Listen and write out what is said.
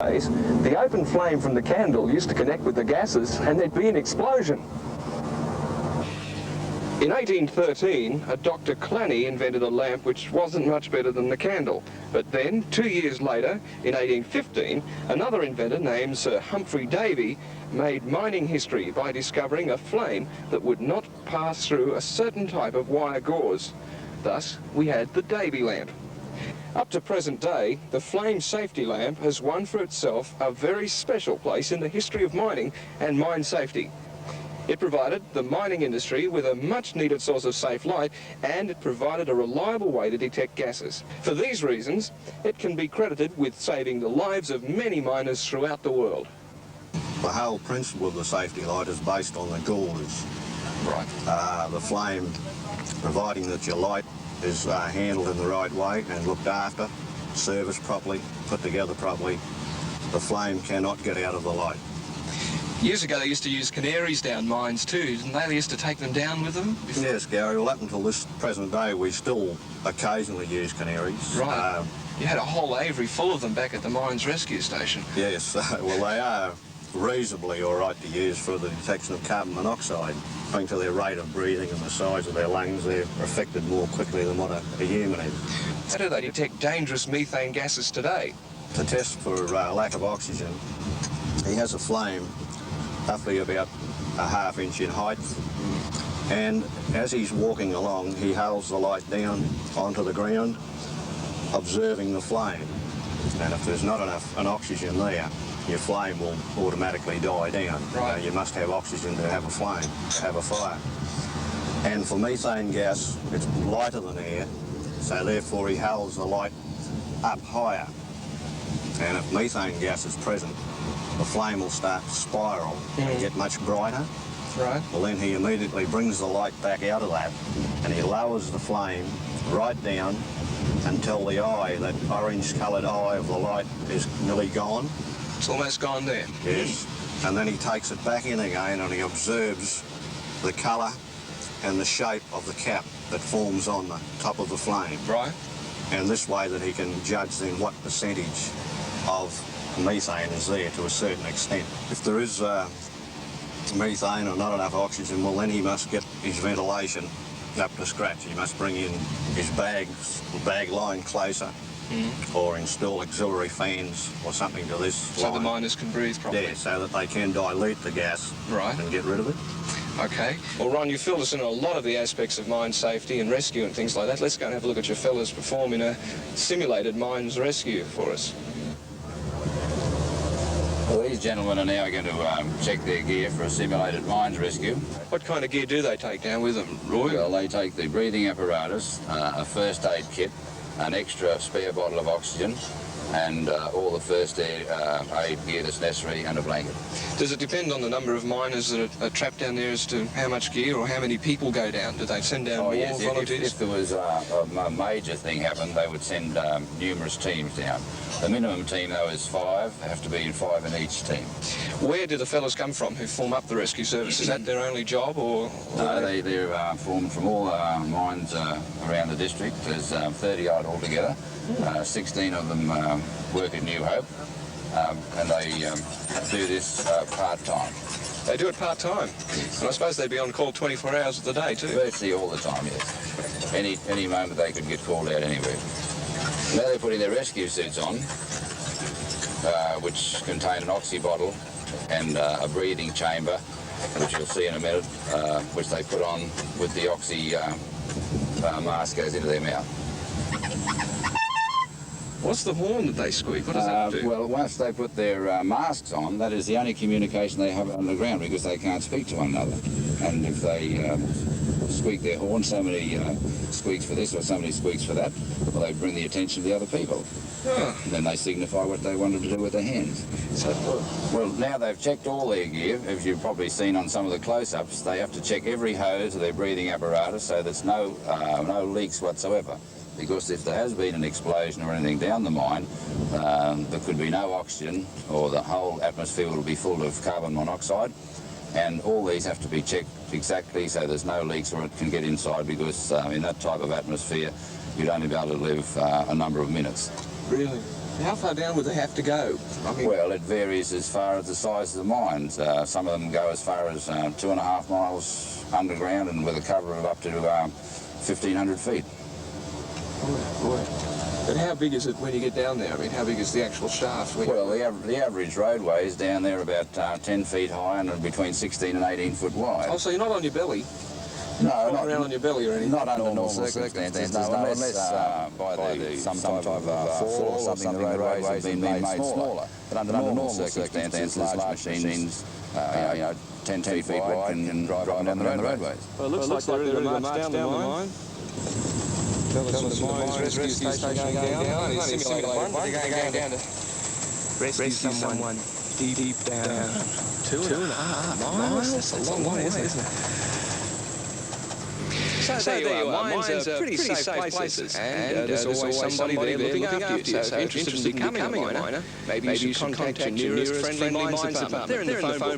The open flame from the candle used to connect with the gases and there'd be an explosion. In 1813, a Dr. Clanny invented a lamp which wasn't much better than the candle. But then, 2 years later, in 1815, another inventor named Sir Humphrey Davy made mining history by discovering a flame that would not pass through a certain type of wire gauze. Thus, we had the Davy lamp. Up to present day, the flame safety lamp has won for itself a very special place in the history of mining and mine safety. It provided the mining industry with a much-needed source of safe light, and it provided a reliable way to detect gases. For these reasons, it can be credited with saving the lives of many miners throughout the world. The whole principle of the safety light is based on the gauze. Right. The flame, providing that your light is handled in the right way and looked after, serviced properly, put together properly, the flame cannot get out of the light. Years ago they used to use canaries down mines too, didn't they? They used to take them down with them? Yes, Gary. Well, up until this present day, we still occasionally use canaries. Right. You had a whole aviary full of them back at the Mines Rescue Station. Yes. Well, they are reasonably all right to use for the detection of carbon monoxide. Owing to their rate of breathing and the size of their lungs, they're affected more quickly than what a human is. How do they detect dangerous methane gases today? To test for lack of oxygen, he has a flame roughly about a ½ inch in height, and as he's walking along, he holds the light down onto the ground, observing the flame. And if there's not enough oxygen there, your flame will automatically die down. Right. You must have oxygen to have a flame, to have a fire. And for methane gas, it's lighter than air, so therefore he holds the light up higher. And if methane gas is present, the flame will start to spiral and get much brighter. Right. Well, then he immediately brings the light back out of that, and he lowers the flame right down until the eye, that orange-coloured eye of the light, is nearly gone. It's almost gone there. Yes. And then he takes it back in again and he observes the colour and the shape of the cap that forms on the top of the flame. Right. And this way that he can judge then what percentage of methane is there to a certain extent. If there is methane or not enough oxygen, well then he must get his ventilation up to scratch. He must bring in his bag line closer, or install auxiliary fans or something to this So line. the miners can breathe properly? Yeah, so that they can dilute the gas and get rid of it. Okay. Well, Ron, you filled us in on a lot of the aspects of mine safety and rescue and things like that. Let's go and have a look at your fellas perform in a simulated mines rescue for us. Well, these gentlemen are now going to check their gear for a simulated mines rescue. What kind of gear do they take down with them, Roy? Well, they take the breathing apparatus, a first aid kit, an extra spare bottle of oxygen, and all the first aid gear that's necessary, and a blanket. Does it depend on the number of miners that are trapped down there as to how much gear or how many people go down? Do they send down more volunteers? If there was a major thing happen, they would send numerous teams down. The minimum team, though, is 5. They have to be 5 in each team. Where do the fellas come from who form up the rescue service? Is that their only job, or...? No, they're formed from all mines around the district. There's 30-odd altogether. 16 of them work at New Hope, and they do this part-time. They do it part-time? And I suppose they'd be on call 24 hours of the day, too? Virtually all the time, yes. Any moment they could get called out anywhere. Now they're putting their rescue suits on, which contain an oxy bottle and a breathing chamber, which you'll see in a minute, which they put on with the oxy mask goes into their mouth. What's the horn that they squeak? What does that do? Well, once they put their masks on, that is the only communication they have underground, because they can't speak to one another. And if they squeak their horn, so many squeaks for this or so many squeaks for that, well, they bring the attention of the other people. Oh. And then they signify what they wanted to do with their hands. So, well, now they've checked all their gear. As you've probably seen on some of the close-ups, they have to check every hose of their breathing apparatus so there's no leaks whatsoever. Because if there has been an explosion or anything down the mine, there could be no oxygen, or the whole atmosphere will be full of carbon monoxide. And all these have to be checked exactly so there's no leaks or it can get inside, because in that type of atmosphere, you'd only be able to live a number of minutes. Really? How far down would they have to go? I mean, Well, it varies as far as the size of the mines. Some of them go as far as 2.5 miles underground and with a cover of up to 1,500 feet. boy. But how big is it when you get down there? I mean, how big is the actual shaft? Well, the average roadway is down there about 10 feet high and between 16 and 18 foot wide. Oh, so you're not on your belly? No, Not around on your belly or anything? Not under normal circumstances, no, unless by some type of fall or something, the roadways have been made smaller. But under normal circumstances, large machines, 10 feet wide can drive down the roadways. Well, it looks like they're ready to march down the mine. Tell us the mine's rescue station going down. It's only simulator one, but they're going down to rescue someone deep down. 2.5 miles? That's a long way, isn't it? So there you are. Mines are pretty safe places, and there's always somebody there looking after you. So if you're interested in becoming a miner, maybe you should contact your nearest friendly mines department. They're in the phone book.